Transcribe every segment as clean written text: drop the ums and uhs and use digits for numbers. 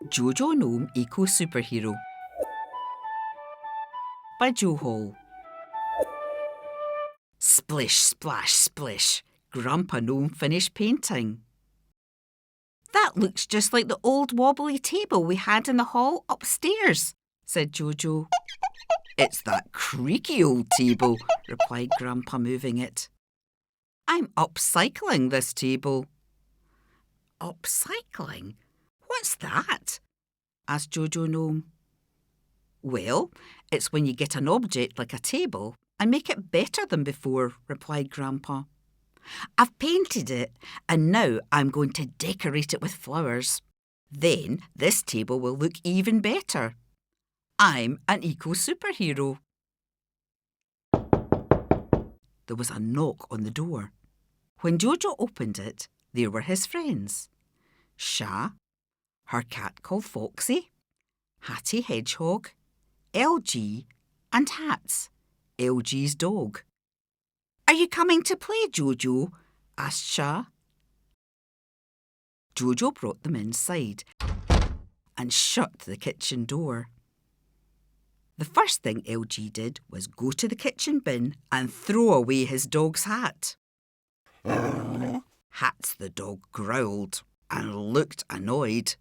JoJo Gnome Eco Superhero by Joe Hall. Splish, splash, splish. Grandpa Gnome finished painting. That looks just like the old wobbly table we had in the hall upstairs, said JoJo. It's that creaky old table, replied Grandpa, moving it. I'm upcycling this table. Upcycling? What's that? asked JoJo Gnome. Well, it's when you get an object like a table and make it better than before, replied Grandpa. I've painted it and now I'm going to decorate it with flowers. Then this table will look even better. I'm an eco-superhero. There was a knock on the door. When JoJo opened it, there were his friends. Sha, her cat called Foxy, Hattie Hedgehog, LG, and Hats, LG's dog. Are you coming to play, JoJo? asked Sha. JoJo brought them inside and shut the kitchen door. The first thing LG did was go to the kitchen bin and throw away his dog's hat. Hats the dog growled and looked annoyed.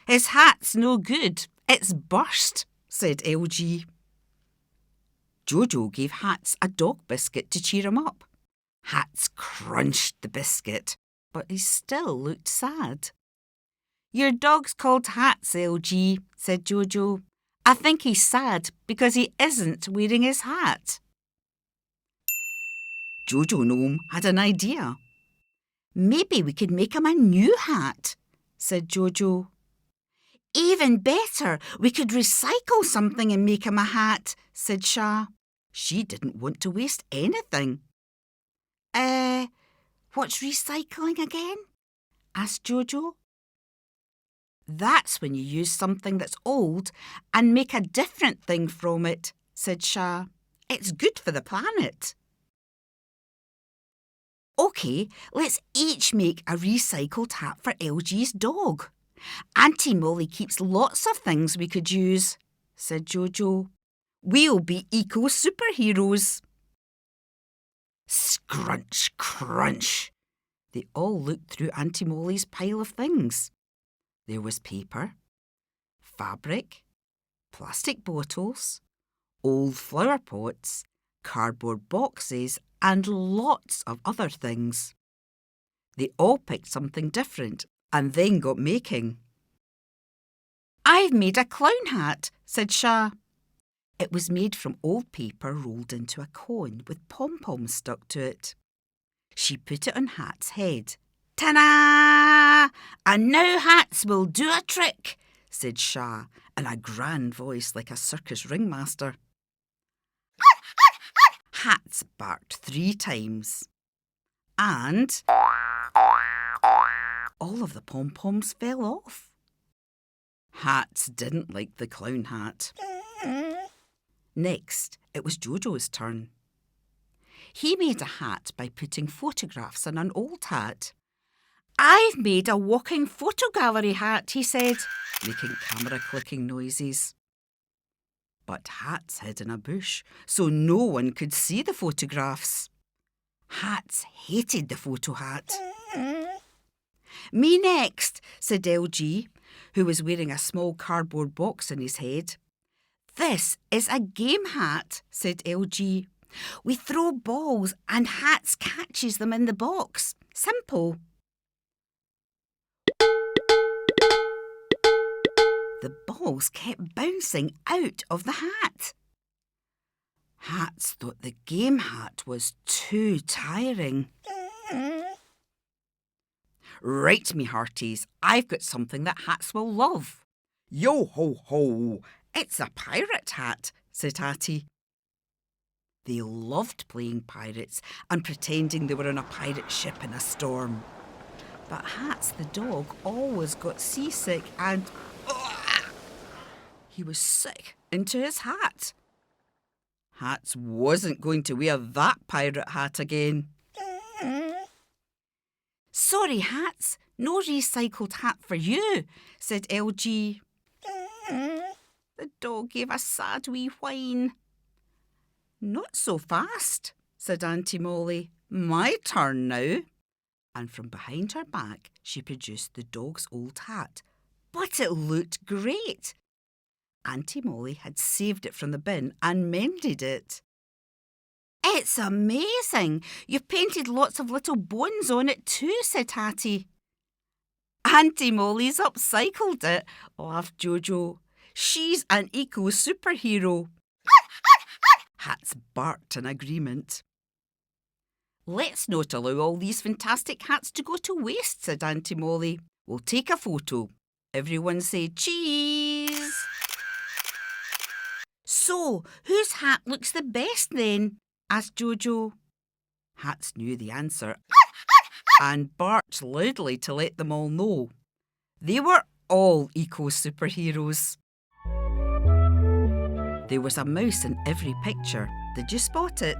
His hat's no good, it's burst, said LG. JoJo gave Hats a dog biscuit to cheer him up. Hats crunched the biscuit, but he still looked sad. Your dog's called Hats, LG, said JoJo. I think he's sad because he isn't wearing his hat. JoJo Gnome had an idea. Maybe we could make him a new hat, said JoJo. Even better, we could recycle something and make him a hat, said Sha. She didn't want to waste anything. What's recycling again? asked JoJo. That's when you use something that's old and make a different thing from it, said Sha. It's good for the planet. OK, let's each make a recycled hat for LG's dog. Auntie Molly keeps lots of things we could use, said JoJo. We'll be eco-superheroes. Scrunch, crunch. They all looked through Auntie Molly's pile of things. There was paper, fabric, plastic bottles, old flower pots, cardboard boxes, and lots of other things. They all picked something different and then got making. I've made a clown hat, said Sha. It was made from old paper rolled into a cone with pom-poms stuck to it. She put it on Hat's head. Ta-da! And now Hats will do a trick, said Sha in a grand voice like a circus ringmaster. Hats barked 3 times. And all of the pom-poms fell off. Hats didn't like the clown hat. Next, it was JoJo's turn. He made a hat by putting photographs in an old hat. I've made a walking photo gallery hat, he said, making camera clicking noises. But Hats hid in a bush, so no one could see the photographs. Hats hated the photo hat. Me next, said LG, who was wearing a small cardboard box on his head. This is a game hat, said LG. We throw balls and Hats catches them in the box. Simple. The balls kept bouncing out of the hat. Hats thought the game hat was too tiring. Right, me hearties, I've got something that Hats will love. Yo ho ho, it's a pirate hat, said Hattie. They loved playing pirates and pretending they were on a pirate ship in a storm. But Hats the dog always got seasick and he was sick into his hat. Hats wasn't going to wear that pirate hat again. Sorry, Hats, No recycled hat for you, said LG. The dog gave a sad wee whine. Not so fast, said Auntie Molly. My turn now. And from behind her back she produced the dog's old hat. But it looked great. Auntie Molly had saved it from the bin and mended it. It's amazing. You've painted lots of little bones on it too, said Hattie. Auntie Molly's upcycled it, laughed JoJo. She's an eco-superhero. Hats barked in agreement. Let's not allow all these fantastic hats to go to waste, said Auntie Molly. We'll take a photo. Everyone say cheese. So, whose hat looks the best then? Asked JoJo. Hats knew the answer and barked loudly to let them all know. They were all eco-superheroes. There was a mouse in every picture. Did you spot it?